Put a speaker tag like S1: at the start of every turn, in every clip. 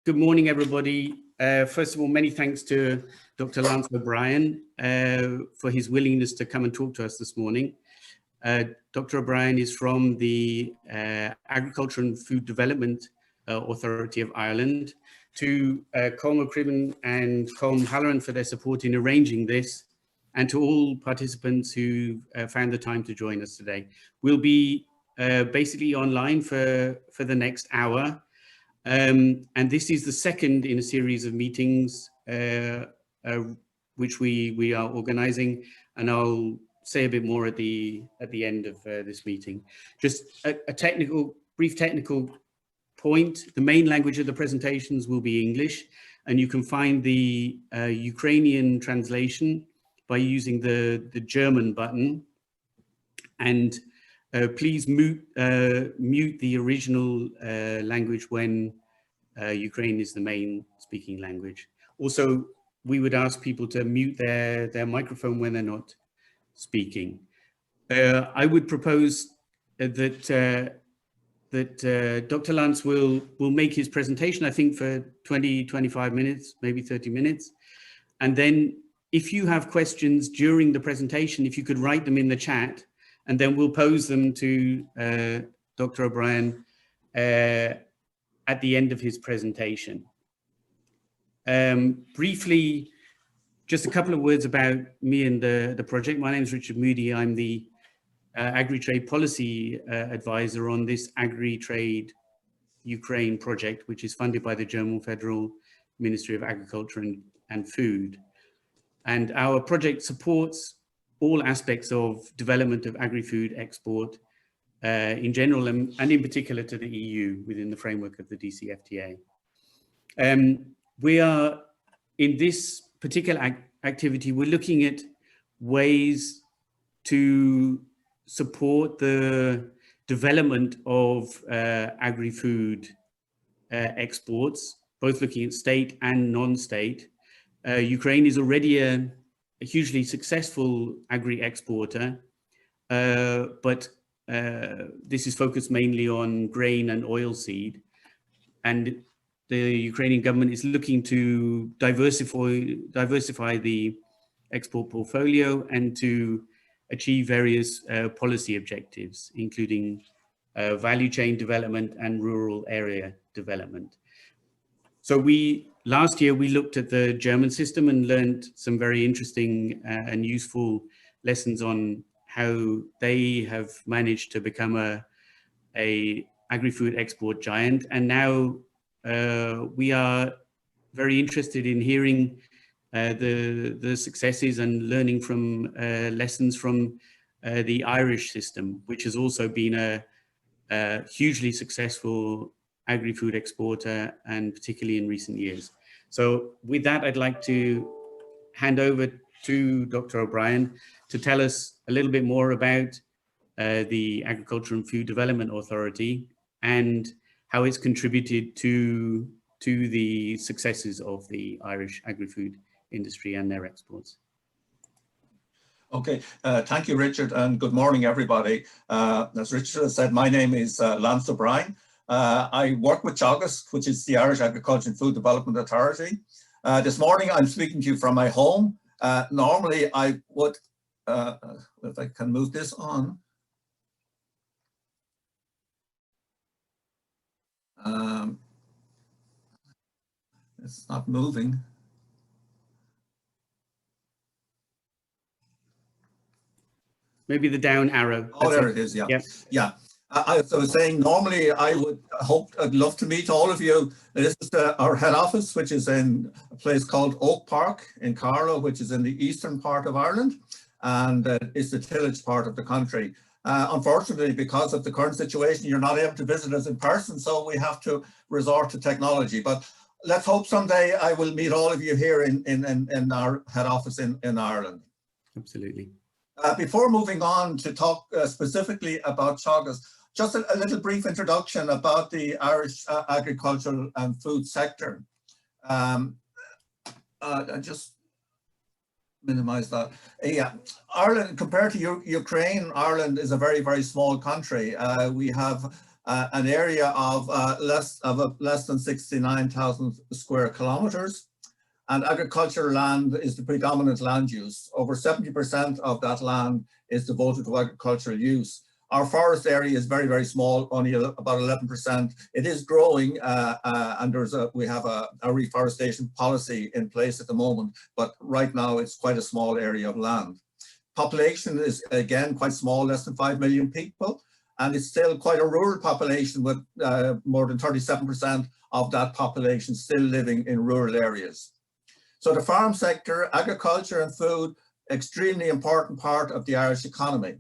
S1: Good morning, everybody. First of all, many thanks to Dr. Lansa O'Braєna for his willingness to come and talk to us this morning. Dr. O'Brien is from the Agriculture and Food Development Authority of Ireland, to Colm O'Cribbin and Colm Halloran for their support in arranging this, and to all participants who found the time to join us today. We'll be basically online for the next hour. And this is the second in a series of meetings which we are organizing, and I'll say a bit more at the end of this meeting. Just a brief technical point: the main language of the presentations will be English, and you can find the Ukrainian translation by using the German button. And please mute the original language when Ukraine is the main speaking language. Also, we would ask people to mute their microphone when they're not speaking. I would propose that Dr. Lance will make his presentation, I think, for 20-25 minutes, maybe 30 minutes. And then if you have questions during the presentation, if you could write them in the chat, and then we'll pose them to Dr. O'Brien at the end of his presentation. Briefly, just a couple of words about me and the project. My name is Richard Moody. I'm the Agri-Trade Policy Advisor on this Agri-Trade Ukraine project, which is funded by the German Federal Ministry of Agriculture and Food. And our project supports all aspects of development of agri-food export in general, and in particular to the EU within the framework of the DCFTA. We are, in this particular activity, we're looking at ways to support the development of agri-food exports, both looking at state and non-state. Ukraine is already a hugely successful agri-exporter, but this is focused mainly on grain and oilseed, and the Ukrainian government is looking to diversify the export portfolio and to achieve various policy objectives, including value chain development and rural area development. So last year we looked at the German system and learned some very interesting and useful lessons on how they have managed to become a agri-food export giant. And now we are very interested in hearing the successes and learning from lessons from the Irish system, which has also been a hugely successful agri-food exporter, and particularly in recent years. So with that, I'd like to hand over to Dr. O'Brien to tell us a little bit more about the Agriculture and Food Development Authority and how it's contributed to the successes of the Irish agri-food industry and their exports.
S2: Okay, thank you, Richard, and good morning, everybody. As Richard has said, my name is Lance O'Brien. I work with Teagasc, which is the Irish Agriculture and Food Development Authority. This morning, I'm speaking to you from my home. Normally, I would, if I can move this on. It's not moving.
S1: Maybe the down arrow.
S2: Oh, there it is, yeah. Yep. Yeah. So I was saying, normally I'd love to meet all of you. This is our head office, which is in a place called Oak Park in Carlow, which is in the eastern part of Ireland, and it's the tillage part of the country. Unfortunately, because of the current situation, you're not able to visit us in person, so we have to resort to technology. But let's hope someday I will meet all of you here in our head office in Ireland.
S1: Absolutely.
S2: Before moving on to talk specifically about Teagasc, just a little brief introduction about the Irish agricultural and food sector. I just minimize that. Yeah, Ireland, compared to Ukraine, Ireland is a very, very small country. We have an area of less than 69,000 square kilometers. And agricultural land is the predominant land use. Over 70% of that land is devoted to agricultural use. Our forest area is very, very small, only about 11%. It is growing, and we have a reforestation policy in place at the moment, but right now it's quite a small area of land. Population is, again, quite small, less than 5 million people, and it's still quite a rural population with more than 37% of that population still living in rural areas. So the farm sector, agriculture and food, extremely important part of the Irish economy.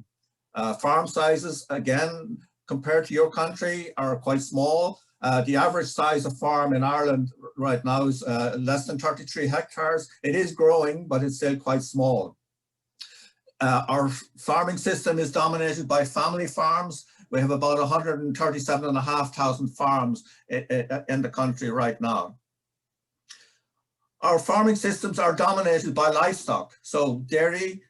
S2: Farm sizes, again, compared to your country, are quite small. The average size of farm in Ireland right now is less than 33 hectares. It is growing, but it's still quite small. Our farming system is dominated by family farms. We have about 137,500 farms in the country right now. Our farming systems are dominated by livestock. So dairy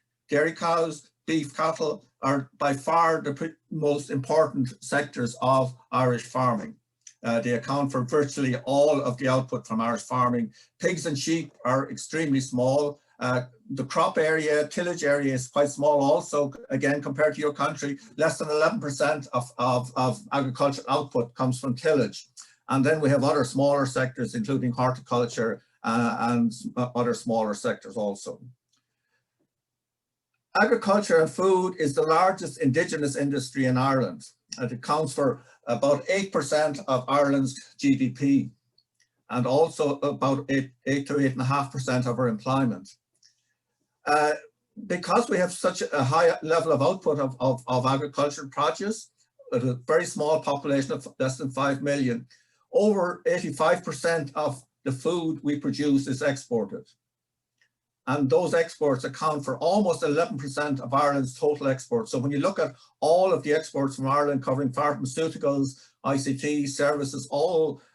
S2: cows, beef cattle are by far the most important sectors of Irish farming. They account for virtually all of the output from Irish farming. Pigs and sheep are extremely small. The crop area, tillage area is quite small also, again, compared to your country. Less than 11% of agricultural output comes from tillage. And then we have other smaller sectors, including horticulture and other smaller sectors also. Agriculture and food is the largest indigenous industry in Ireland. It accounts for about 8% of Ireland's GDP and also about 8 to 8.5% of our employment. Because we have such a high level of output of agricultural produce, with a very small population of less than 5 million, over 85% of the food we produce is exported. And those exports account for almost 11% of Ireland's total exports. So when you look at all of the exports from Ireland covering pharmaceuticals, ICT, services,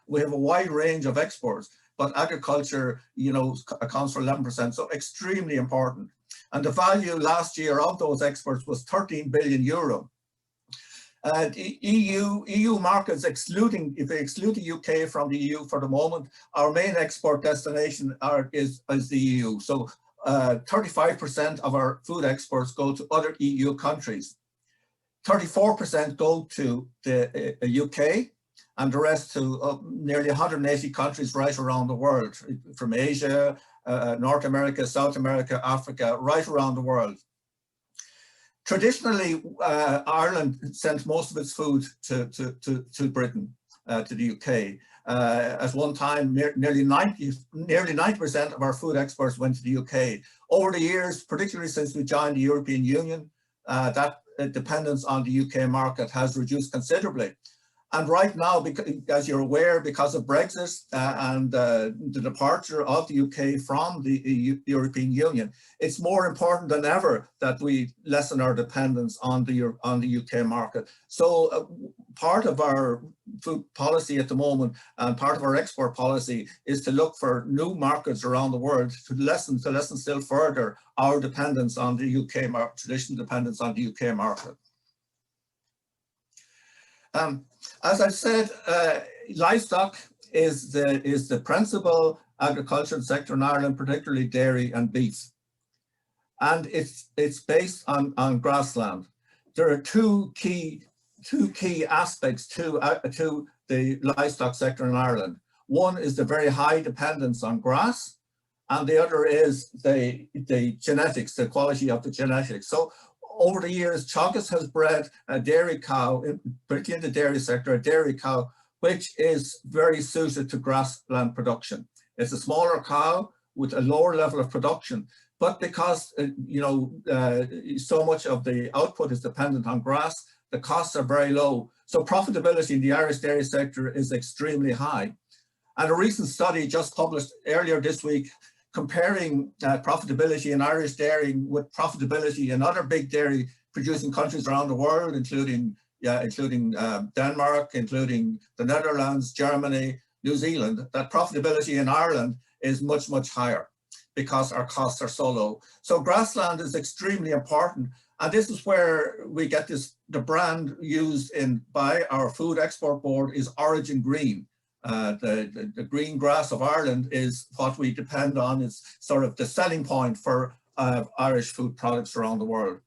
S2: we have a wide range of exports, but agriculture, accounts for 11%, so extremely important. And the value last year of those exports was 13 billion euro. The EU markets, if they exclude the UK from the EU for the moment, our main export destination is the EU. So 35% of our food exports go to other EU countries. 34% go to the UK, and the rest to nearly 180 countries right around the world, from Asia, North America, South America, Africa, right around the world. Traditionally, Ireland sent most of its food to Britain, to the UK. At one time, nearly 90% of our food exports went to the UK. Over the years, particularly since we joined the European Union, that dependence on the UK market has reduced considerably. And right now, as you're aware, because of Brexit and the departure of the UK from the European Union, it's more important than ever that we lessen our dependence on the UK market. So part of our food policy at the moment and part of our export policy is to look for new markets around the world to lessen still further our dependence on the UK market, traditional dependence on the UK market. As I've said, livestock is the principal agricultural sector in Ireland, particularly dairy and beef. And it's based on grassland. There are two key aspects to the livestock sector in Ireland. One is the very high dependence on grass, and the other is the genetics, the quality of the genetics. So over the years, Teagasc has bred a dairy cow, particularly in the dairy sector, a dairy cow, which is very suited to grassland production. It's a smaller cow with a lower level of production, but because so much of the output is dependent on grass, the costs are very low. So profitability in the Irish dairy sector is extremely high. And a recent study just published earlier this week comparing profitability in Irish dairy with profitability in other big dairy producing countries around the world, including Denmark, including the Netherlands, Germany, New Zealand, that profitability in Ireland is much, much higher because our costs are so low. So grassland is extremely important. And this is where we get this, the brand used by our Food Export Board is Origin Green. The green grass of Ireland is what we depend on. It's sort of the selling point for Irish food products around the world.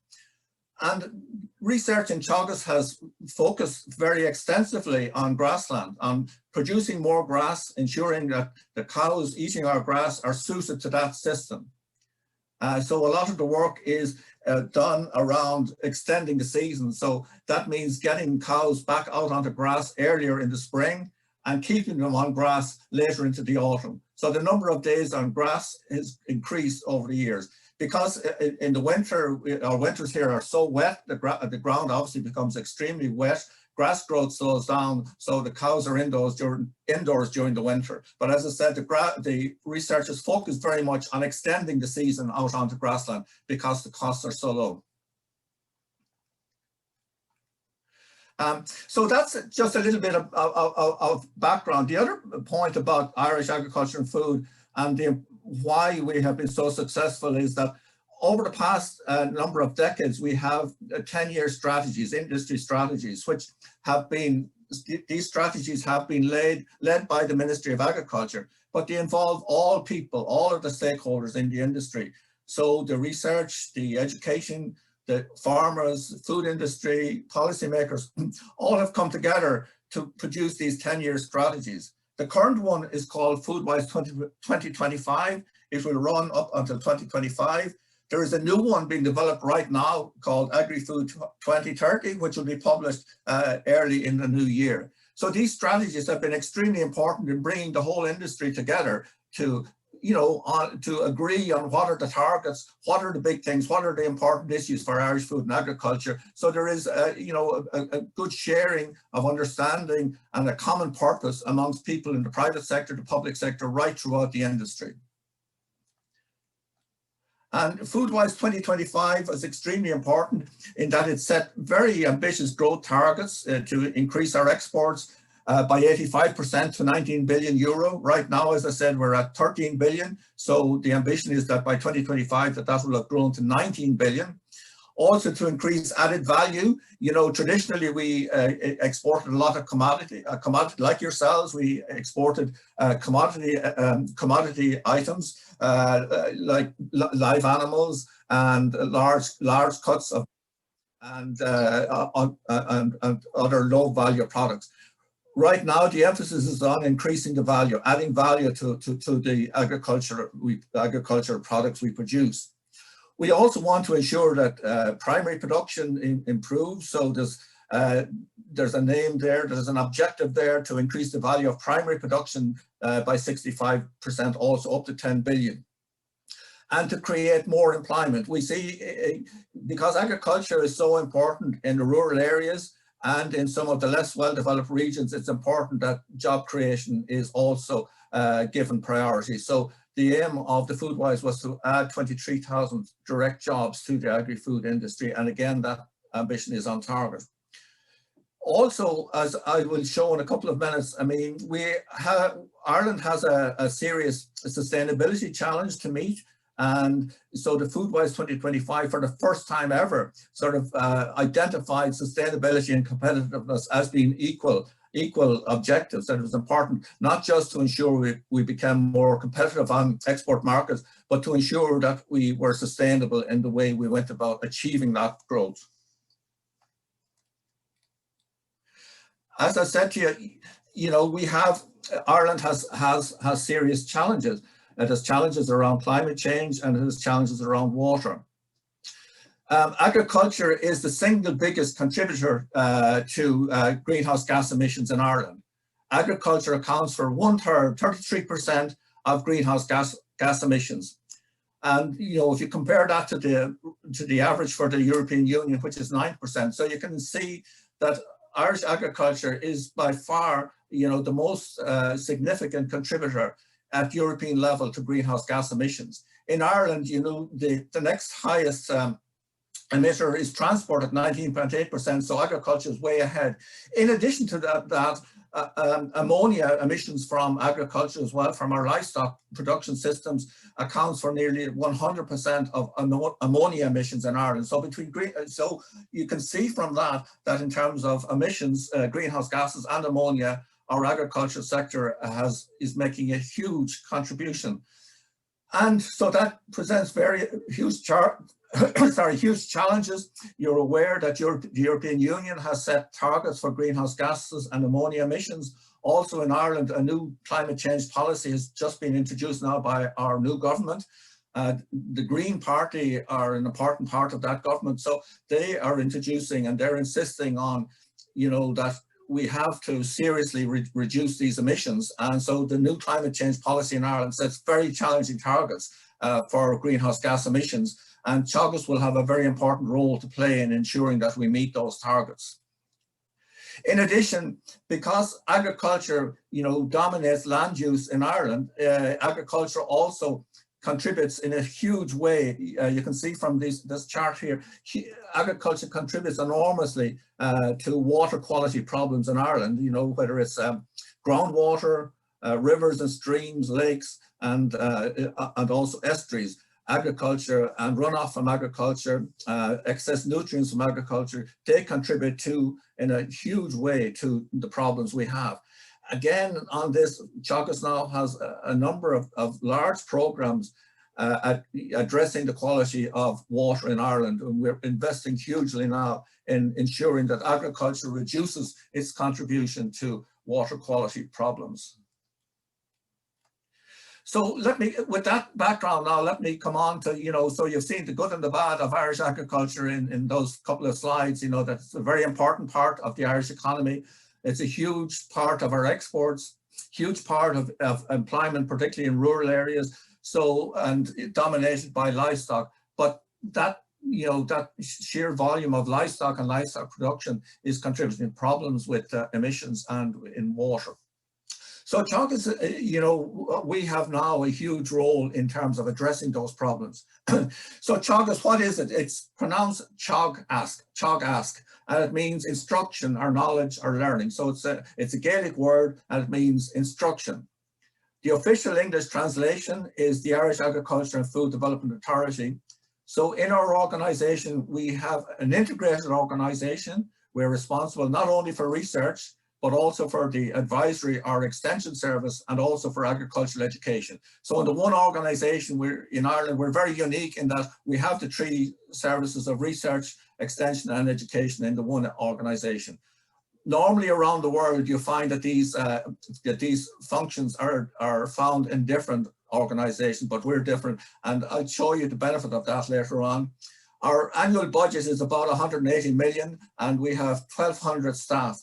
S2: And research in Teagasc has focused very extensively on grassland, on producing more grass, ensuring that the cows eating our grass are suited to that system. So a lot of the work is done around extending the season. So that means getting cows back out onto grass earlier in the spring and keeping them on grass later into the autumn. So the number of days on grass has increased over the years. Because in the winter, our winters here are so wet, the ground obviously becomes extremely wet. Grass growth slows down, so the cows are indoors during the winter. But as I said, the research is focused very much on extending the season out onto grassland because the costs are so low. So that's just a little bit of background. The other point about Irish agriculture and food and why we have been so successful is that over the past number of decades, we have 10-year strategies, industry strategies, which have been, these strategies have been led by the Ministry of Agriculture, but they involve all people, all of the stakeholders in the industry. So the research, the education, the farmers, food industry, policymakers, all have come together to produce these 10-year strategies. The current one is called Foodwise 2025. It will run up until 2025. There is a new one being developed right now called Agri-Food 2030, which will be published early in the new year. So these strategies have been extremely important in bringing the whole industry together to, to agree on what are the targets, what are the big things, what are the important issues for Irish food and agriculture. So there is, a good sharing of understanding and a common purpose amongst people in the private sector, the public sector, right throughout the industry. And Foodwise 2025 is extremely important in that it set very ambitious growth targets to increase our exports by 85% to 19 billion euro. Right now, as I said, we're at 13 billion. So the ambition is that by 2025, that will have grown to 19 billion. Also to increase added value. Traditionally we exported a lot of commodity like yourselves. We exported commodity items like live animals and large cuts of and other low value products. Right now, the emphasis is on increasing the value, adding value to the agricultural products we produce. We also want to ensure that primary production improves. So there's a name there, there's an objective there to increase the value of primary production by 65%, also up to 10 billion. And to create more employment. We see, because agriculture is so important in the rural areas and in some of the less well-developed regions, it's important that job creation is also given priority. So the aim of the Foodwise was to add 23,000 direct jobs to the agri-food industry. And again, that ambition is on target. Also, as I will show in a couple of minutes, I mean, Ireland has a serious sustainability challenge to meet. And so the Foodwise 2025, for the first time ever, sort of identified sustainability and competitiveness as being equal objectives. That it was important not just to ensure we became more competitive on export markets, but to ensure that we were sustainable in the way we went about achieving that growth. As I said to you, Ireland has serious challenges. It has challenges around climate change and it has challenges around water. Agriculture is the single biggest contributor to greenhouse gas emissions in Ireland. Agriculture accounts for 1/3, 33% of greenhouse gas emissions. And if you compare that to the average for the European Union, which is 9%, so you can see that Irish agriculture is by far the most significant contributor at European level to greenhouse gas emissions. In Ireland, the next highest emitter is transport at 19.8%, so agriculture is way ahead. In addition to that, ammonia emissions from agriculture as well, from our livestock production systems, accounts for nearly 100% of ammonia emissions in Ireland. So so you can see from that in terms of emissions, greenhouse gases and ammonia, our agriculture sector is making a huge contribution. And so that presents very huge challenges. You're aware that the European Union has set targets for greenhouse gases and ammonia emissions. Also in Ireland, a new climate change policy has just been introduced now by our new government. The Green Party are an important part of that government. So they are introducing and they're insisting on, that we have to seriously reduce these emissions. And so the new climate change policy in Ireland sets very challenging targets for greenhouse gas emissions. And Teagasc will have a very important role to play in ensuring that we meet those targets. In addition, because agriculture, dominates land use in Ireland, agriculture also contributes in a huge way. You can see from this chart here, agriculture contributes enormously to water quality problems in Ireland, whether it's groundwater, rivers and streams, lakes, and also estuaries. Agriculture and runoff from agriculture, excess nutrients from agriculture, they contribute in a huge way to the problems we have. Again, on this, Teagasc now has a number of large programs addressing the quality of water in Ireland, and we're investing hugely now in ensuring that agriculture reduces its contribution to water quality problems. So with that background now, let me come on to, so you've seen the good and the bad of Irish agriculture in those couple of slides, that's a very important part of the Irish economy. It's a huge part of our exports, huge part of employment, particularly in rural areas, and dominated by livestock. But that, that sheer volume of livestock and livestock production is contributing to problems with emissions and in water. So Teagasc, we have now a huge role in terms of addressing those problems. So Teagasc, what is it? It's pronounced Teagasc, and it means instruction or knowledge or learning. So it's a Gaelic word and it means instruction. The official English translation is the Irish Agriculture and Food Development Authority. So in our organization, we have an integrated organization. We're responsible not only for research, but also for the advisory or extension service, and also for agricultural education. So in the one organization, in Ireland, we're very unique in that we have the three services of research, extension, and education in the one organization. Normally around the world, you find that these functions are found in different organizations, but we're different. And I'll show you the benefit of that later on. Our annual budget is about 180 million, and we have 1,200 staff.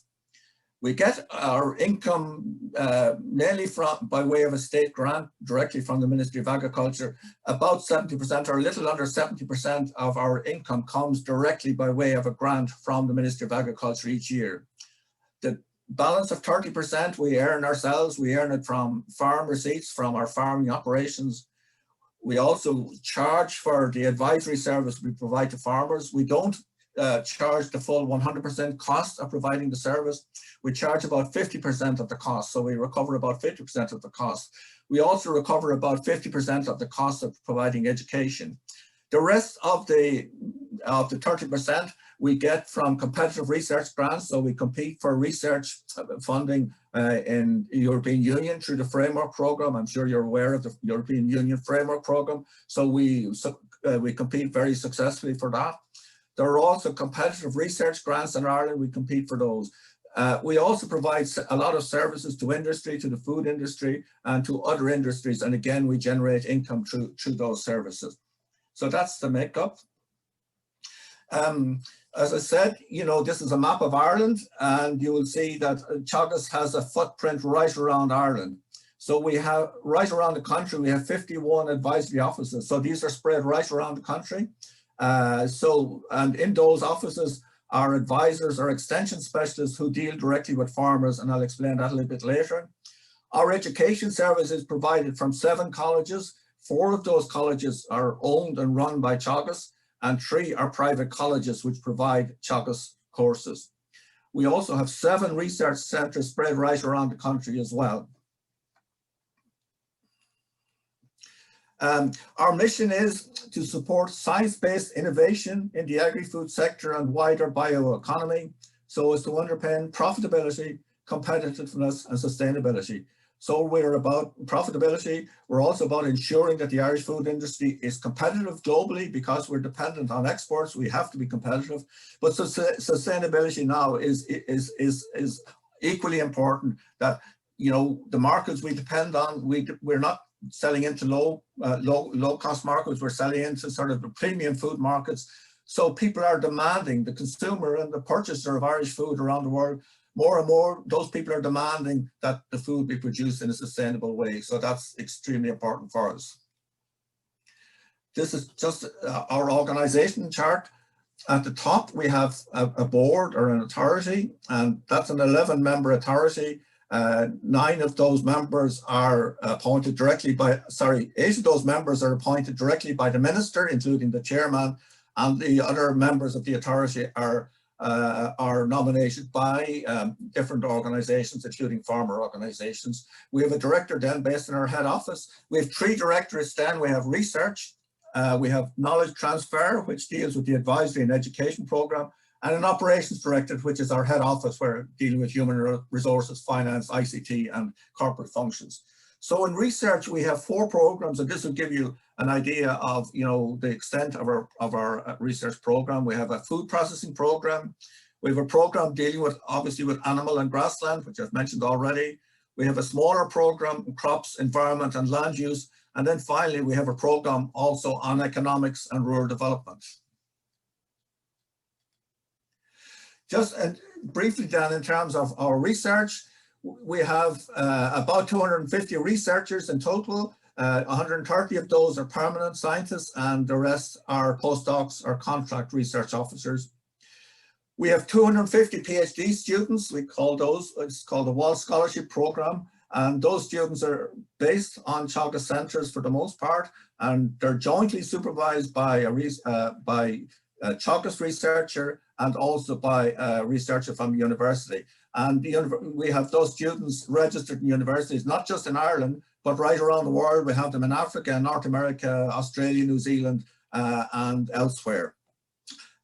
S2: We get our income mainly by way of a state grant directly from the Ministry of Agriculture. About 70% or a little under 70% of our income comes directly by way of a grant from the Ministry of Agriculture each year. The balance of 30% we earn ourselves. We earn it from farm receipts from our farming operations. We also charge for the advisory service we provide to farmers. We don't charge the full 100% cost of providing the service. We charge about 50% of the cost, so we recover about 50% of the cost. We also recover about 50% of the cost of providing education. The rest of the 30% we get from competitive research grants, so we compete for research funding in the European Union through the framework program. I'm sure you're aware of the European Union framework program, so we compete very successfully for that. There are also competitive research grants in Ireland. We compete for those. We also provide a lot of services to industry, to the food industry, and to other industries. And again, we generate income through those services. So that's the makeup. As I said, this is a map of Ireland, and you will see that Teagasc has a footprint right around Ireland. So we have, right around the country, we have 51 advisory offices. So these are spread right around the country. And in those offices are advisors or extension specialists who deal directly with farmers, and I'll explain that a little bit later. Our education service is provided from 7 colleges. 4 of those colleges are owned and run by Teagasc, and 3 are private colleges which provide Teagasc courses. We also have 7 research centres spread right around the country as well. Our mission is to support science-based innovation in the agri-food sector and wider bioeconomy, so as to underpin profitability, competitiveness and sustainability. So we're about profitability. We're also about ensuring that the Irish food industry is competitive globally, because we're dependent on exports. We have to be competitive. But sustainability now is equally important, that, you know, the markets we depend on, we're not selling into low cost markets, we're selling into sort of the premium food markets. So people are demanding, the consumer and the purchaser of Irish food around the world, more and more, those people are demanding that the food be produced in a sustainable way. So that's extremely important for us. This is just our organization chart. At the top, we have a board or an authority, and that's an 11-member authority. 9 of those members are appointed directly by, 8 of those members are appointed directly by the minister, including the chairman, and the other members of the authority are nominated by different organizations, including farmer organizations. We have a director then based in our head office. We have 3 directorates then. We have research, we have knowledge transfer, which deals with the advisory and education program, and an operations directorate, which is our head office, where dealing with human resources, finance, ICT, and corporate functions. So in research, we have 4 programs, and this will give you an idea of, you know, the extent of our research program. We have a food processing program. We have a program dealing with, obviously, with animal and grassland, which I've mentioned already. We have a smaller program, crops, environment, and land use. And then finally, we have a program also on economics and rural development. Just briefly then, in terms of our research, we have about 250 researchers in total. 130 of those are permanent scientists, and the rest are postdocs or contract research officers. We have 250 PhD students. We call those, it's called the Wall Scholarship Program. And those students are based on Teagasc centres for the most part, and they're jointly supervised by a Teagasc researcher and also by a researcher from university. And we have those students registered in universities, not just in Ireland, but right around the world. We have them in Africa, North America, Australia, New Zealand, and elsewhere.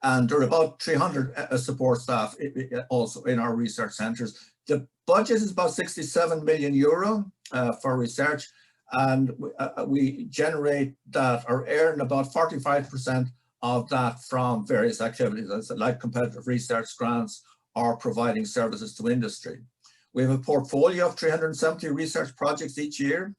S2: And there are about 300 support staff also in our research centres. The budget is about 67 million euro for research, and we generate that or earn about 45% of that from various activities, like competitive research grants or providing services to industry. We have a portfolio of 370 research projects each year.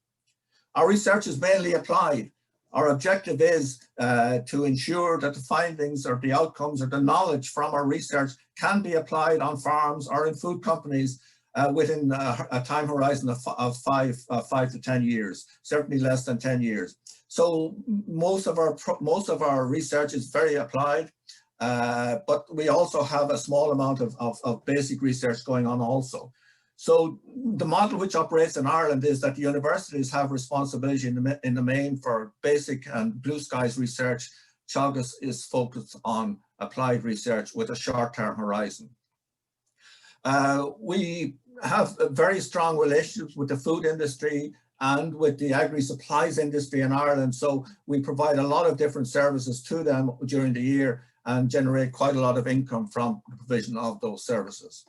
S2: Our research is mainly applied. Our objective is to ensure that the findings or the outcomes or the knowledge from our research can be applied on farms or in food companies within a time horizon of 5 to 10 years, certainly less than 10 years. So most of our research is very applied, but we also have a small amount of basic research going on also. So the model which operates in Ireland is that the universities have responsibility in the main for basic and blue skies research. Teagasc is focused on applied research with a short-term horizon. We have a very strong relationships with the food industry and with the agri-supplies industry in Ireland. So we provide a lot of different services to them during the year and generate quite a lot of income from the provision of those services.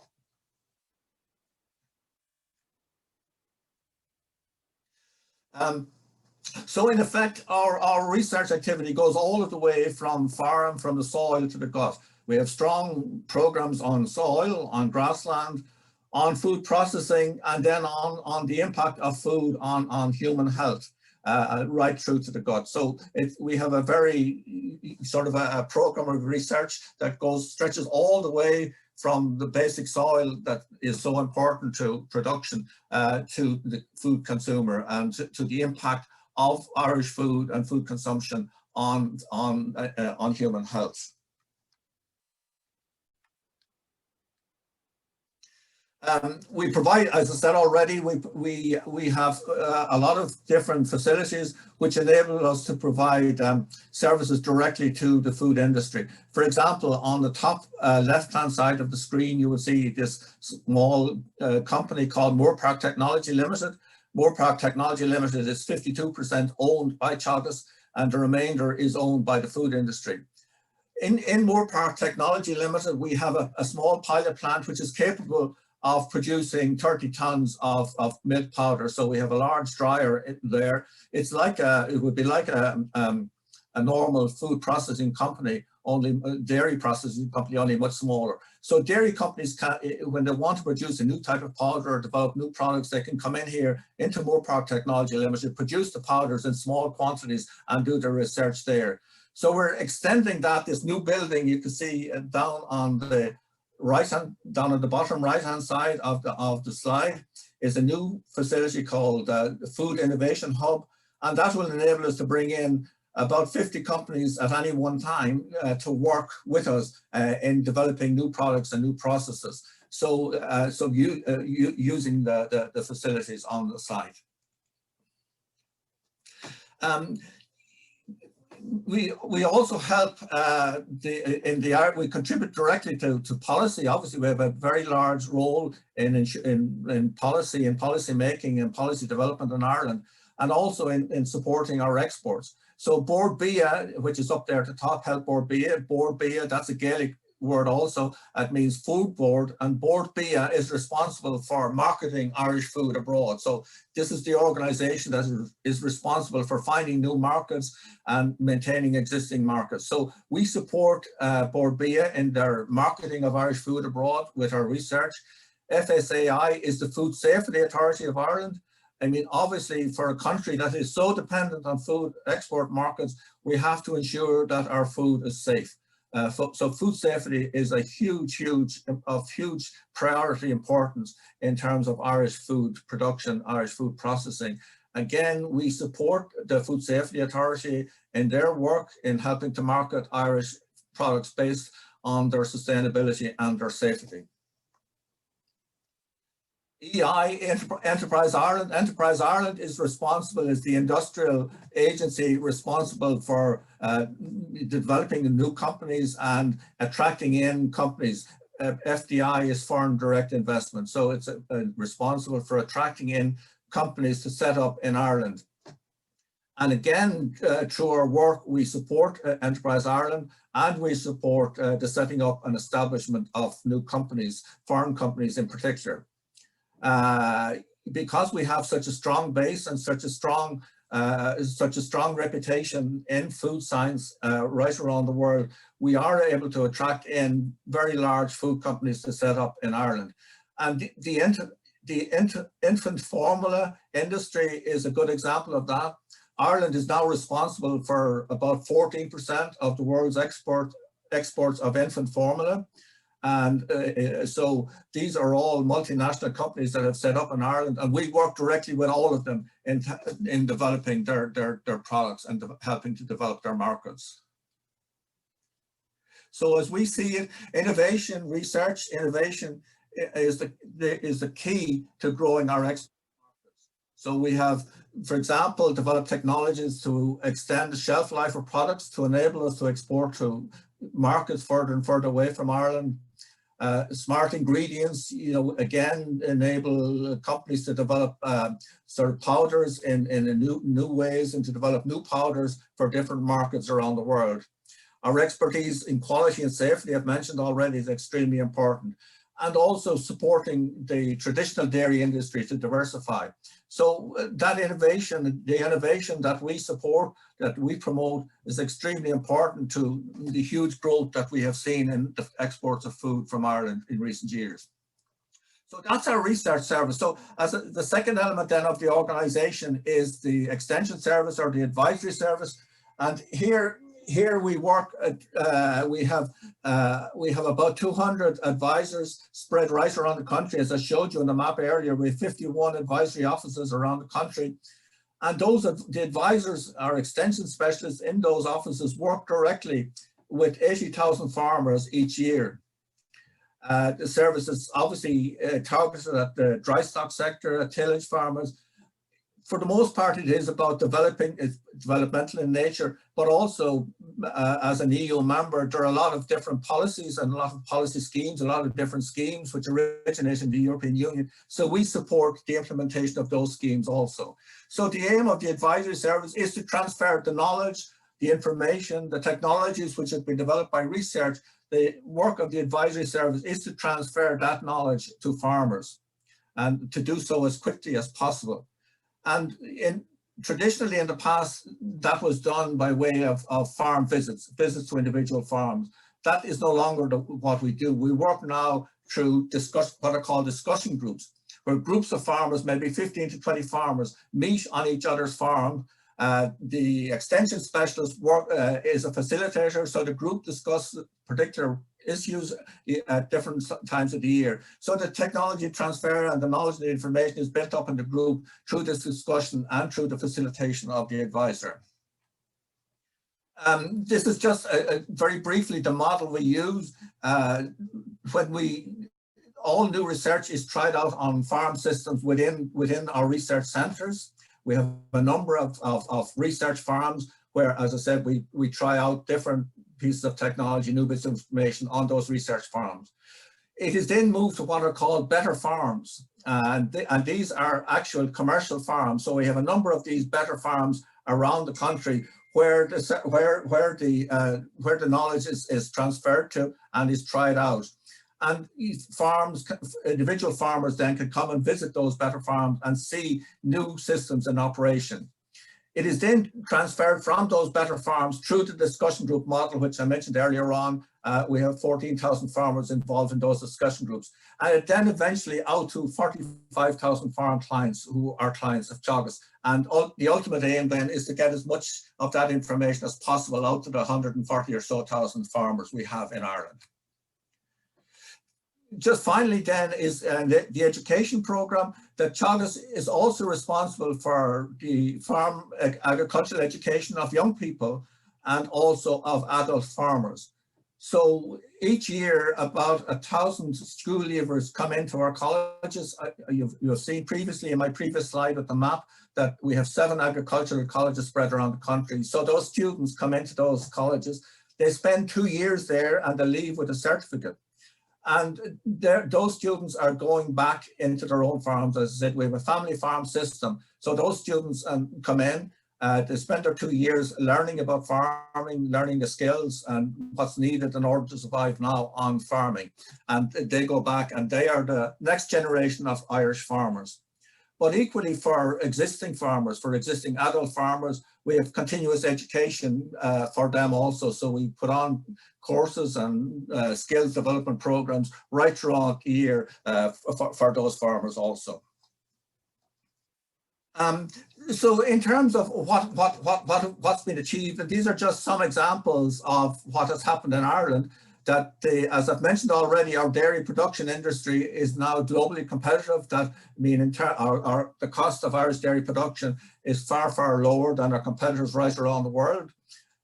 S2: So in effect, our research activity goes all of the way from farm, from the soil to the gut. We have strong programs on soil, on grassland, on food processing, and then on the impact of food on human health, right through to the gut. So we have a very sort of a program of research that stretches all the way from the basic soil that is so important to production to the food consumer and to the impact of Irish food and food consumption on human health. We provide, as I said already, we have a lot of different facilities which enable us to provide services directly to the food industry. For example, on the top left-hand side of the screen, you will see this small company called Moorpark Technology Limited. Moorpark Technology Limited is 52% owned by Teagasc, and the remainder is owned by the food industry. In Moorpark Technology Limited, we have a small pilot plant which is capable of producing 30 tons of milk powder. So we have a large dryer there. It's like it would be like a normal food processing company, only a dairy processing company, only much smaller. So dairy companies can, when they want to produce a new type of powder or develop new products, they can come in here into Moorpark Technology Limited, produce the powders in small quantities and do the research there. So we're extending that. This new building you can see down on the down at the bottom right-hand side of the slide is a new facility called the Food Innovation Hub, and that will enable us to bring in about 50 companies at any one time to work with us in developing new products and new processes. So, using the facilities on the site. We also help we contribute directly to policy. Obviously, we have a very large role in policy and policy making and policy development in Ireland, and also in supporting our exports. So Board Bia, which is up there at the top, help Board Bia. Board Bia, that's a Gaelic word also. It means food board, and Board Bia is responsible for marketing Irish food abroad. So this is the organization that is responsible for finding new markets and maintaining existing markets. So we support Board Bia in their marketing of Irish food abroad with our research. FSAI is the Food Safety Authority of Ireland. I mean, obviously, for a country that is so dependent on food export markets, we have to ensure that our food is safe. So food safety is a huge priority importance in terms of Irish food production, Irish food processing. Again, we support the Food Safety Authority in their work in helping to market Irish products based on their sustainability and their safety. EI, Enterprise Ireland. Enterprise Ireland is responsible, as the industrial agency responsible for developing the new companies and attracting in companies. FDI is foreign direct investment. So it's responsible for attracting in companies to set up in Ireland. And again, through our work, we support Enterprise Ireland, and we support the setting up and establishment of new companies, foreign companies in particular. Because we have such a strong base and such a strong reputation in food science right around the world, we are able to attract in very large food companies to set up in Ireland. And the infant formula industry is a good example of that. Ireland is now responsible for about 14% of the world's exports of infant formula. And so these are all multinational companies that have set up in Ireland, and we work directly with all of them in developing their products and helping to develop their markets. So as we see it, innovation, research, innovation is the key to growing our export markets. So we have, for example, developed technologies to extend the shelf life of products to enable us to export to markets further and further away from Ireland. Smart ingredients, again, enable companies to develop sort of powders in new ways, and to develop new powders for different markets around the world. Our expertise in quality and safety, I've mentioned already, is extremely important. And also supporting the traditional dairy industry to diversify. So that innovation, the innovation that we support, that we promote, is extremely important to the huge growth that we have seen in the exports of food from Ireland in recent years. So that's our research service. So as the second element then of the organization is the extension service or the advisory service. And here we work at, we have about 200 advisors spread right around the country. As I showed you on the map earlier, we have 51 advisory offices around the country. And the advisors, our extension specialists in those offices, work directly with 80,000 farmers each year. The service is obviously targeted at the dry stock sector, at tillage farmers. For the most part, it is about it's developmental in nature, but also as an EU member, there are a lot of different policies and a lot of policy schemes, a lot of different schemes which originate in the European Union. So we support the implementation of those schemes also. So the aim of the advisory service is to transfer the knowledge, the information, the technologies which have been developed by research. The work of the advisory service is to transfer that knowledge to farmers and to do so as quickly as possible. And traditionally in the past, that was done by way of farm visits to individual farms. That is no longer what we do. We work now through what are called discussion groups, where groups of farmers, maybe 15 to 20 farmers, meet on each other's farm. The extension specialist is a facilitator, so the group discusses particular issues at different times of the year. So the technology transfer and the knowledge and the information is built up in the group through this discussion and through the facilitation of the advisor. This is just very briefly the model we use. When all new research is tried out on farm systems within our research centers. We have a number of research farms where, as I said, we try out different pieces of technology, new bits of information on those research farms. It is then moved to what are called better farms, and these are actual commercial farms. So we have a number of these better farms around the country where the knowledge is transferred to and is tried out. And individual farmers then can come and visit those better farms and see new systems in operation. It is then transferred from those better farms through the discussion group model, which I mentioned earlier on. We have 14,000 farmers involved in those discussion groups. And it then eventually out to 45,000 farm clients who are clients of Teagasc. And the ultimate aim then is to get as much of that information as possible out to the 140 or so thousand farmers we have in Ireland. Just finally then is the education program. That Teagasc is also responsible for the farm agricultural education of young people and also of adult farmers. So each year about 1,000 school leavers come into our colleges. You've seen previously in my previous slide with the map that we have 7 agricultural colleges spread around the country. So those students come into those colleges, they spend 2 years there and they leave with a certificate. And those students are going back into their own farms. As I said, we have a family farm system. So those students come in, they spend their 2 years learning about farming, learning the skills and what's needed in order to survive now on farming. And they go back and they are the next generation of Irish farmers. But equally for existing farmers, for existing adult farmers, we have continuous education for them also. So we put on courses and skills development programs right throughout the year for those farmers also. So in terms of what's been achieved, and these are just some examples of what has happened in Ireland, that as I've mentioned already, our dairy production industry is now globally competitive. That the cost of Irish dairy production is far, far lower than our competitors right around the world.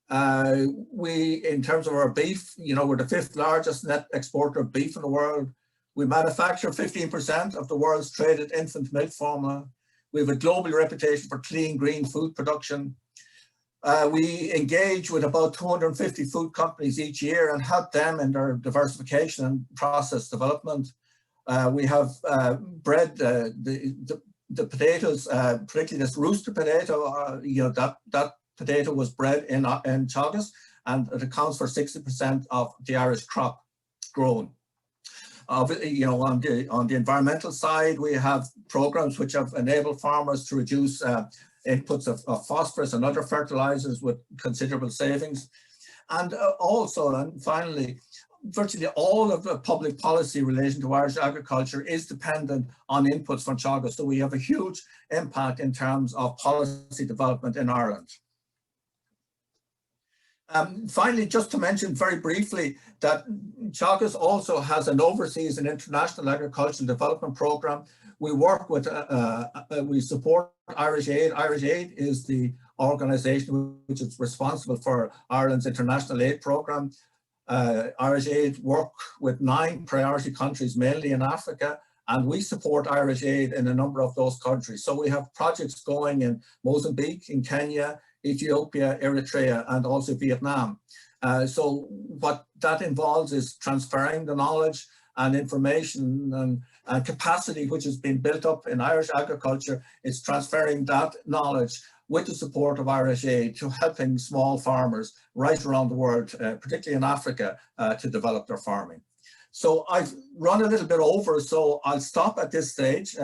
S2: In terms of our beef, we're the 5th largest net exporter of beef in the world. We manufacture 15% of the world's traded infant milk formula. We have a global reputation for clean, green food production. We engage with about 250 food companies each year and help them in their diversification and process development. We have bred the potatoes, particularly this rooster potato. That potato was bred in Teagasc, and it accounts for 60% of the Irish crop grown. On the environmental side, we have programs which have enabled farmers to reduce inputs of phosphorus and other fertilizers with considerable savings. And finally, virtually all of the public policy relating to Irish agriculture is dependent on inputs from Teagasc. So we have a huge impact in terms of policy development in Ireland. Finally, just to mention very briefly that Teagasc also has an overseas and international agricultural development program. We work with, we support Irish Aid. Irish Aid is the organization which is responsible for Ireland's international aid program. Irish Aid work with 9 priority countries, mainly in Africa, and we support Irish Aid in a number of those countries. So we have projects going in Mozambique, in Kenya, Ethiopia, Eritrea, and also Vietnam. So what that involves is transferring the knowledge and information and capacity which has been built up in Irish agriculture. It's transferring that knowledge with the support of Irish Aid to helping small farmers right around the world, particularly in Africa, to develop their farming. So I've run a little bit over, so I'll stop at this stage,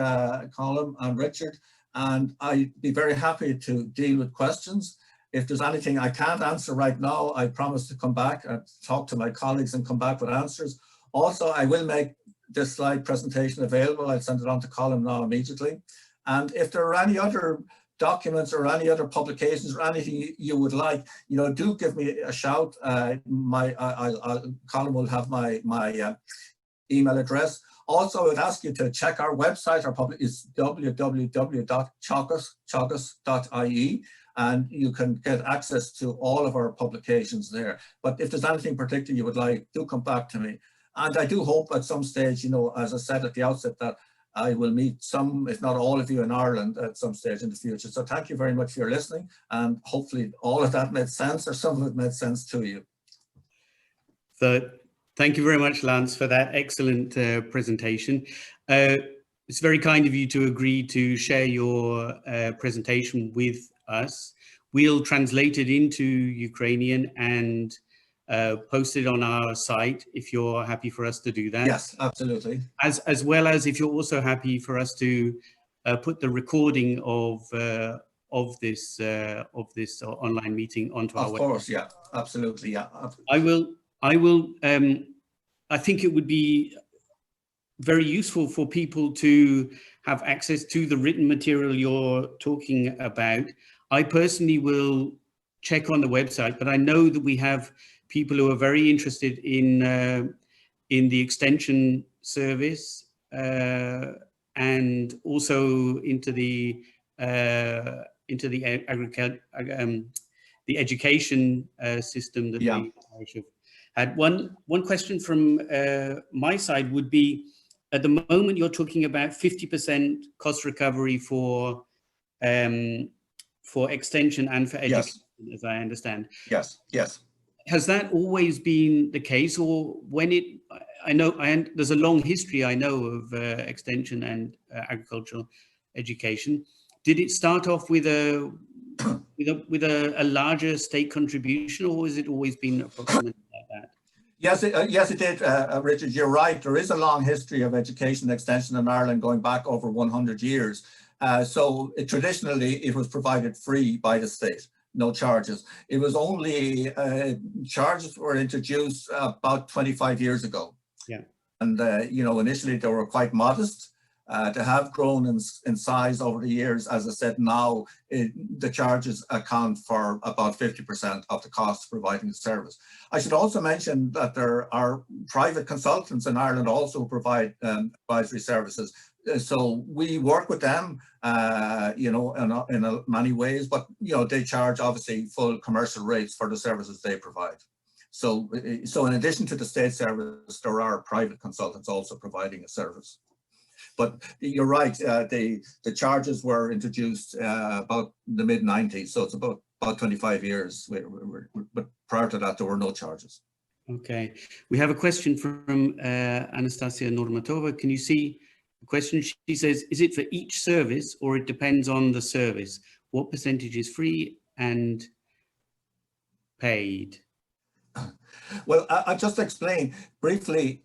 S2: Colin and Richard, and I'd be very happy to deal with questions. If there's anything I can't answer right now, I promise to come back and talk to my colleagues and come back with answers. Also, I will make this slide presentation available. I'll send it on to Colin now immediately. And if there are any other documents or any other publications or anything you would like, do give me a shout. Colin will have my email address. Also, I would ask you to check our website. Our public is www.teagasc.ie, and you can get access to all of our publications there. But if there's anything particular you would like, do come back to me. And I do hope at some stage, as I said at the outset, that I will meet some, if not all of you in Ireland at some stage in the future. So thank you very much for your listening, and hopefully all of that made sense, or some of it made sense to you.
S1: So thank you very much, Lance, for that excellent presentation. It's very kind of you to agree to share your presentation with us. We'll translate it into Ukrainian and post it on our site if you're happy for us to do that.
S2: Yes, absolutely.
S1: As well as if you're also happy for us to put the recording of this online meeting onto our website. Of course,
S2: yeah, absolutely, yeah.
S1: I will. I think it would be very useful for people to have access to the written material you're talking about. I personally will check on the website, but I know that we have people who are very interested in the extension service and also into the education system that the Irish have had. One question from my side would be, at the moment you're talking about 50% cost recovery for extension and for education, as I understand.
S2: Yes, yes.
S1: Has that always been the case, or when there's a long history, I know, of extension and agricultural education. Did it start off with a larger state contribution, or has it always been approximately like that?
S2: Yes, it did, Richard. You're right. There is a long history of education extension in Ireland going back over 100 years. Traditionally, it was provided free by the state. No charges. It was only charges were introduced about 25 years ago.
S1: Yeah.
S2: And initially they were quite modest. They have grown in size over the years. As I said, now the charges account for about 50% of the cost of providing the service. I should also mention that there are private consultants in Ireland also who provide advisory services. So we work with them, in many ways, but they charge obviously full commercial rates for the services they provide. So in addition to the state service, there are private consultants also providing a service. But you're right, the charges were introduced about the mid-90s, so it's about 25 years. But prior to that, there were no charges.
S1: Okay, we have a question from Anastasia Normatova. Can you see the question? She says, is it for each service or it depends on the service? What percentage is free and paid?
S2: Well, I just explained briefly.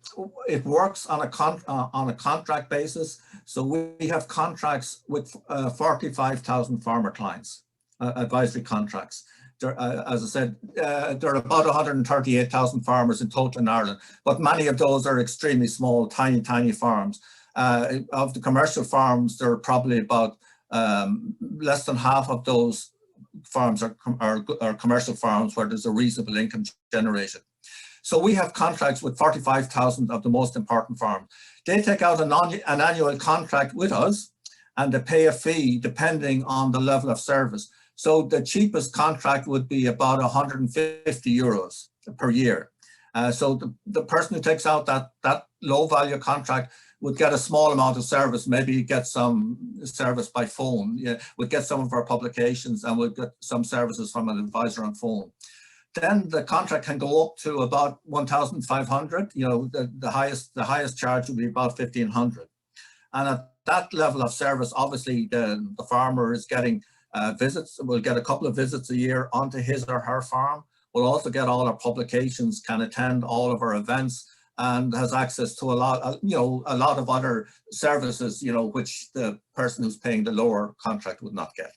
S2: It works on a contract basis. So we have contracts with 45,000 farmer clients, advisory contracts. As I said, there are about 138,000 farmers in total in Ireland, but many of those are extremely small, tiny farms. Of the commercial farms, there are probably about less than half of those farms are commercial farms where there's a reasonable income generated. So we have contracts with 45,000 of the most important farms. They take out an annual contract with us and they pay a fee depending on the level of service. So the cheapest contract would be about 150 euros per year. So the person who takes out that low value contract would get a small amount of service, maybe get some service by phone, would get some of our publications and would get some services from an advisor on phone. Then the contract can go up to about 1,500. The highest charge would be about 1,500. And at that level of service, obviously the farmer is getting visits, will get a couple of visits a year onto his or her farm, will also get all our publications, can attend all of our events, and has access to a lot of other services, which the person who's paying the lower contract would not get.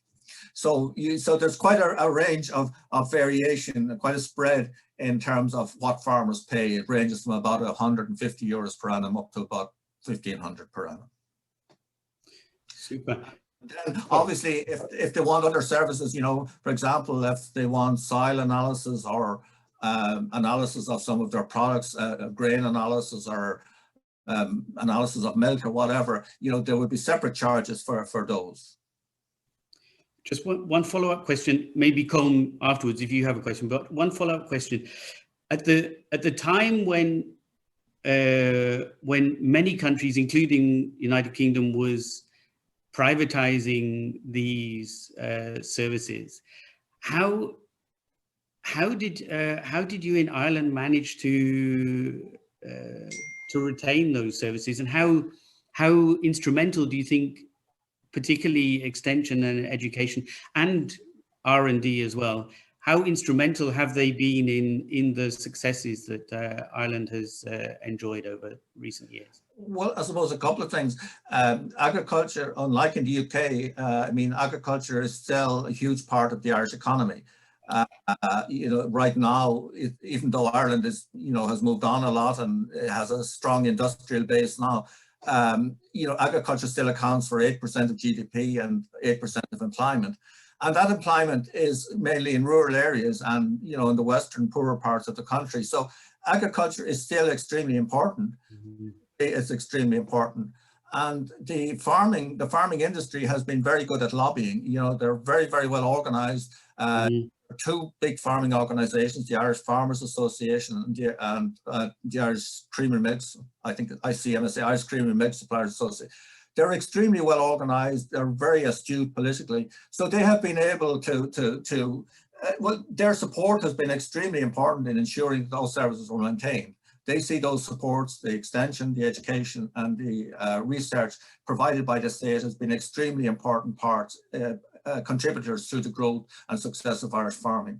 S2: So there's quite a range of variation, quite a spread in terms of what farmers pay. It ranges from about 150 euros per annum up to about 1,500 per annum.
S1: Super.
S2: Then obviously, if they want other services, for example, if they want soil analysis or analysis of some of their products, grain analysis or analysis of milk or whatever, there would be separate charges for those.
S1: Just one follow-up question, maybe Colm afterwards if you have a question, but one follow-up question. At the time when many countries, including United Kingdom, was privatizing these services, how did you in Ireland manage to retain those services, and how instrumental do you think, particularly extension and education and R&D as well, how instrumental have they been in the successes that Ireland has enjoyed over recent years?
S2: Well, I suppose a couple of things. Agriculture, unlike in the UK, agriculture is still a huge part of the Irish economy. Right now, even though Ireland is, has moved on a lot and it has a strong industrial base now, agriculture still accounts for 8% of GDP and 8% of employment. And that employment is mainly in rural areas and, in the western poorer parts of the country. So agriculture is still extremely important. Mm-hmm. It's extremely important. And the farming industry has been very good at lobbying. They're very, very well organized. Mm-hmm. Two big farming organizations, the Irish Farmers Association and the Irish Creamery Milks, I think ICMSA, Irish Creamery Milk Suppliers Association. They're extremely well organized. They're very astute politically. So they have been able to their support has been extremely important in ensuring that those services were maintained. They see those supports, the extension, the education, and the research provided by the state has been extremely important parts, contributors to the growth and success of Irish farming.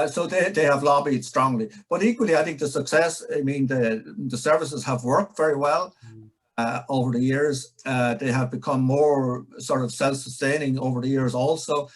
S2: So they have lobbied strongly. But equally, I think the success, the services have worked very well over the years. They have become more sort of self-sustaining over the years also.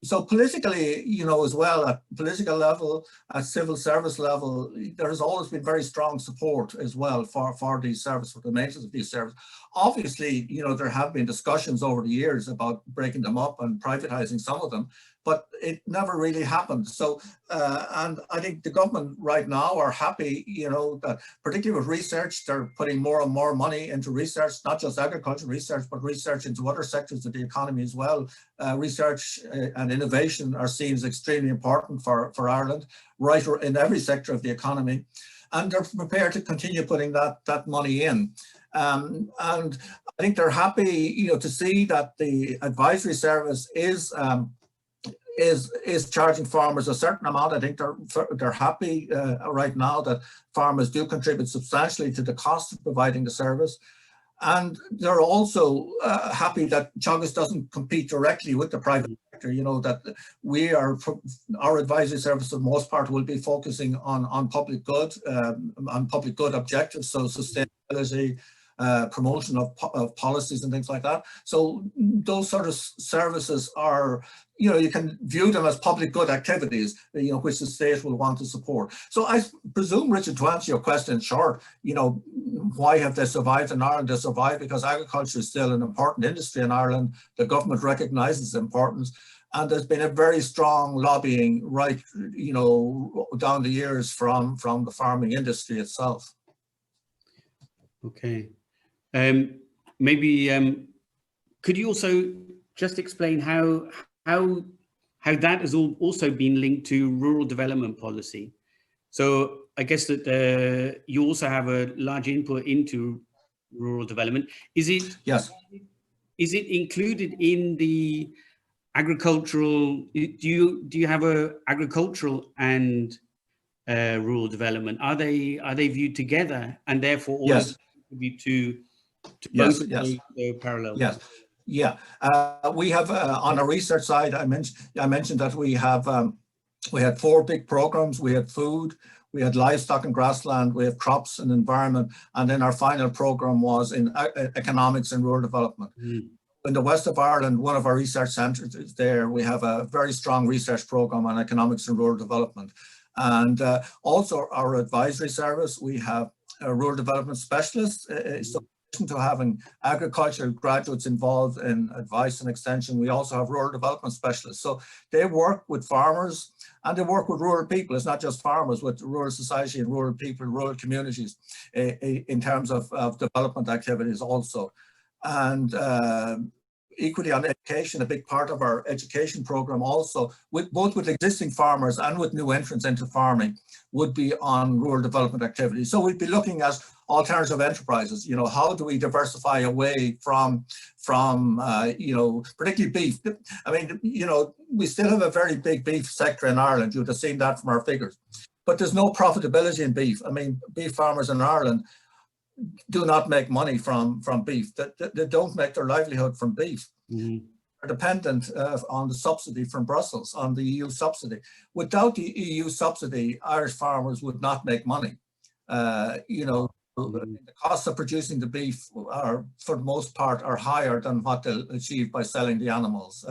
S2: So politically, as well, at political level, at civil service level, there has always been very strong support as well for these services, for the maintenance of these services. Obviously, there have been discussions over the years about breaking them up and privatizing some of them, but it never really happened. So, and I think the government right now are happy, that particularly with research, they're putting more and more money into research, not just agriculture research, but research into other sectors of the economy as well. Research and innovation are seen as extremely important for Ireland, right in every sector of the economy. And they're prepared to continue putting that money in. And I think they're happy, to see that the advisory service is charging farmers a certain amount. I think they're happy right now that farmers do contribute substantially to the cost of providing the service. And they're also happy that Teagasc doesn't compete directly with the private sector, that our advisory service for the most part will be focusing on public good objectives, so sustainability, promotion of policies and things like that. So those sort of services are, you can view them as public good activities, which the state will want to support. So I presume, Richard, to answer your question in short, why have they survived in Ireland? They survived because agriculture is still an important industry in Ireland. The government recognizes its importance. And there's been a very strong lobbying right, down the years from the farming industry itself.
S1: Okay. Maybe could you also just explain how that has also been linked to rural development policy? So I guess that you also have a large input into rural development. Is it?
S2: Yes.
S1: Is it included in the agricultural? Do you have a agricultural and rural development? Are they viewed together, and therefore all
S2: Yes.
S1: of them contribute to
S2: Yes,
S1: both
S2: yes.
S1: the parallel?
S2: Yes. Yeah. We have on the research side, I mentioned that we had 4 big programs. We had food, we had livestock and grassland, we have crops and environment, and then our final program was in economics and rural development.
S1: Mm.
S2: In the west of Ireland, one of our research centres is there. We have a very strong research program on economics and rural development. And also our advisory service, we have a rural development specialist. So in addition to having agricultural graduates involved in advice and extension, we also have rural development specialists. So they work with farmers and they work with rural people. It's not just farmers, with rural society and rural people, rural communities in terms of development activities also. And equally on education, a big part of our education program also, both with existing farmers and with new entrants into farming, would be on rural development activities. So we'd be looking at alternative enterprises. You know, how do we diversify away from you know, particularly beef? I mean, you know, we still have a very big beef sector in Ireland. You'd have seen that from our figures. But there's no profitability in beef. I mean, beef farmers in Ireland do not make money from beef. They don't make their livelihood from beef. Mm-hmm. They're dependent on the subsidy from Brussels, on the EU subsidy. Without the EU subsidy, Irish farmers would not make money. You know, the costs of producing the beef are, for the most part, are higher than what they'll achieve by selling the animals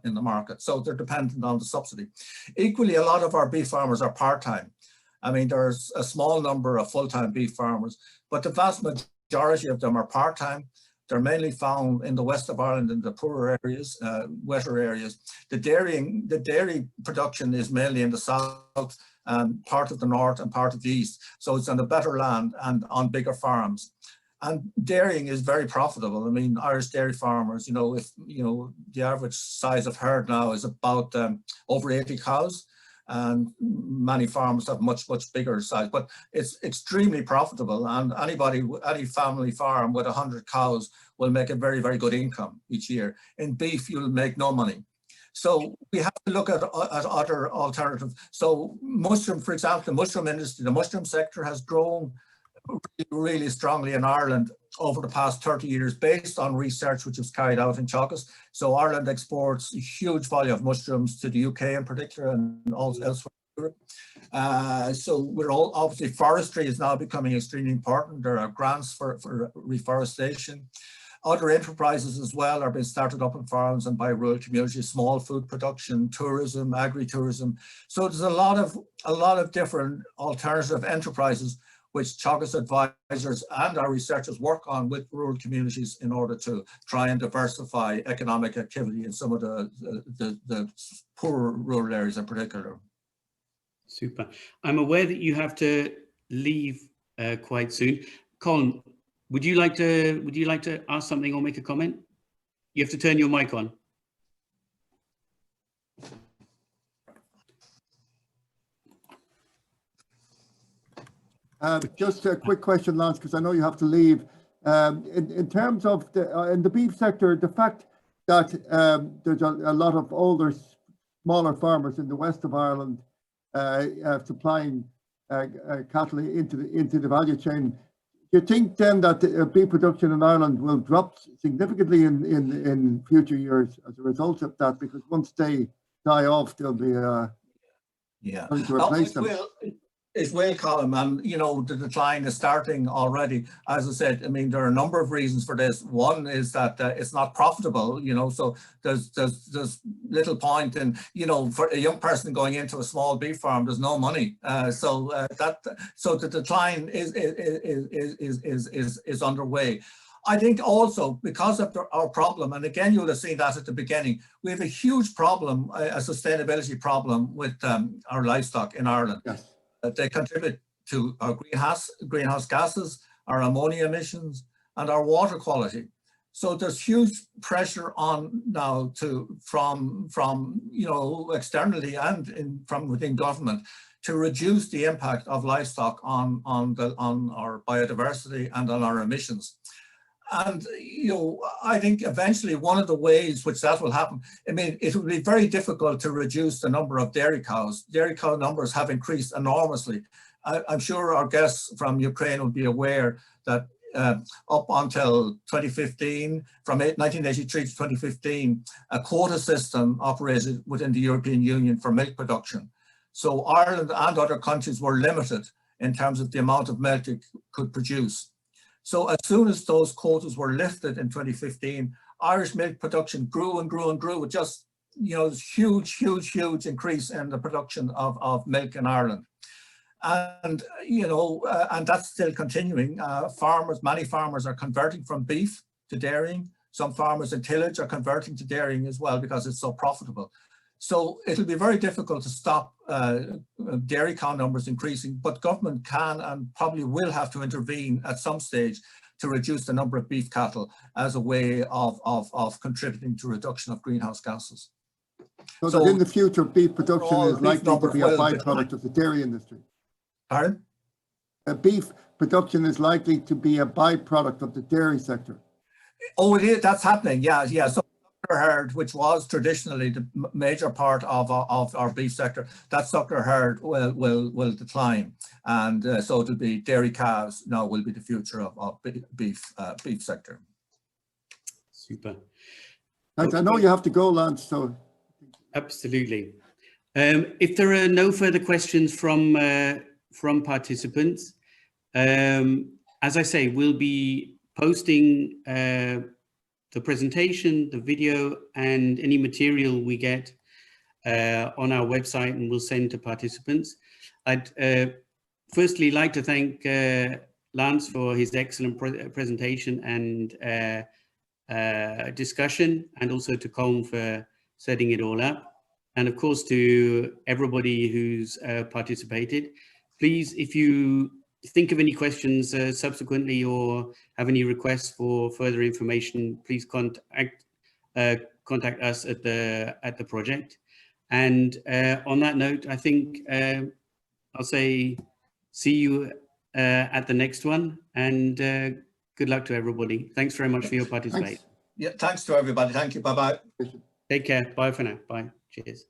S2: in the market. So they're dependent on the subsidy. Equally, a lot of our beef farmers are part-time. I mean, there's a small number of full-time beef farmers, but the vast majority of them are part-time. They're mainly found in the west of Ireland, in the poorer areas, wetter areas. The dairy production is mainly in the south, and part of the north and part of the east. So it's on the better land and on bigger farms. And dairying is very profitable. I mean, Irish dairy farmers, you know, if you know, the average size of herd now is about over 80 cows. And many farms have much bigger size, but it's extremely profitable. And any family farm with 100 cows will make a very good income each year. In beef, you'll make no money. So we have to look at other alternatives. So mushroom, for example, the mushroom industry, the mushroom sector has grown really strongly in Ireland over the past 30 years based on research which was carried out in Teagasc. So Ireland exports a huge volume of mushrooms to the UK in particular and also elsewhere in Europe. So we're all, obviously forestry is now becoming extremely important. There are grants for reforestation. Other enterprises as well are being started up in farms and by rural communities, small food production, tourism, agri-tourism. So there's a lot of different alternative enterprises which Teagasc advisors and our researchers work on with rural communities in order to try and diversify economic activity in some of the poorer rural areas in particular.
S1: Super. I'm aware that you have to leave quite soon. Colin, would you like to ask something or make a comment? You have to turn your mic on.
S3: Just a quick question, Lance, because I know you have to leave. In terms of in the beef sector, the fact that there's a lot of older, smaller farmers in the west of Ireland supplying cattle into the value chain, do you think then that beef production in Ireland will drop significantly in future years as a result of that? Because once they die off, they'll be going to replace them.
S2: It will, Colin, and you know, the decline is starting already. As I said, I mean, there are a number of reasons for this. One is that it's not profitable, you know, so there's little point in, you know, for a young person going into a small beef farm, there's no money. So the decline is underway. I think also because of our problem, and again, you'll have seen that at the beginning, we have a huge problem, a sustainability problem with our livestock in Ireland. Yes. They contribute to our greenhouse gases, our ammonia emissions, and our water quality. So there's huge pressure on now from you know, externally and from within government to reduce the impact of livestock on our biodiversity and on our emissions. And, you know, I think eventually one of the ways which that will happen, I mean, it will be very difficult to reduce the number of dairy cows. Dairy cow numbers have increased enormously. I'm sure our guests from Ukraine will be aware that up until 2015, from 1983 to 2015, a quota system operated within the European Union for milk production. So Ireland and other countries were limited in terms of the amount of milk it could produce. So as soon as those quotas were lifted in 2015, Irish milk production grew and grew and grew with just, you know, this huge increase in the production of milk in Ireland. And, you know, and that's still continuing. Many farmers are converting from beef to dairying. Some farmers in tillage are converting to dairying as well because it's so profitable. So it'll be very difficult to stop dairy cow numbers increasing, but government can and probably will have to intervene at some stage to reduce the number of beef cattle as a way of contributing to reduction of greenhouse gases.
S3: So that in the future, beef production is likely to be a byproduct of the dairy industry.
S2: Pardon?
S3: Beef production is likely to be a byproduct of the dairy sector.
S2: Oh, it is. That's happening. Yeah. So suckler herd, which was traditionally the major part of our beef sector, that suckler herd will decline, and so it'll be dairy calves now will be the future of beef sector.
S1: Super.
S3: Thanks. I know you have to go, Lance. So
S1: absolutely. If there are no further questions from participants, as I say, we'll be posting the presentation, the video, and any material we get on our website, and we'll send to participants. I'd firstly like to thank Lance for his excellent presentation and discussion, and also to Colm for setting it all up. And of course, to everybody who's participated. Please, if you think of any questions subsequently or have any requests for further information, please contact us at the project. And on that note, I think I'll say see you at the next one, and good luck to everybody. Thanks very much for your participation.
S2: Yeah, thanks to everybody. Thank you. Bye-bye.
S1: Take care. Bye for now. Bye. Cheers.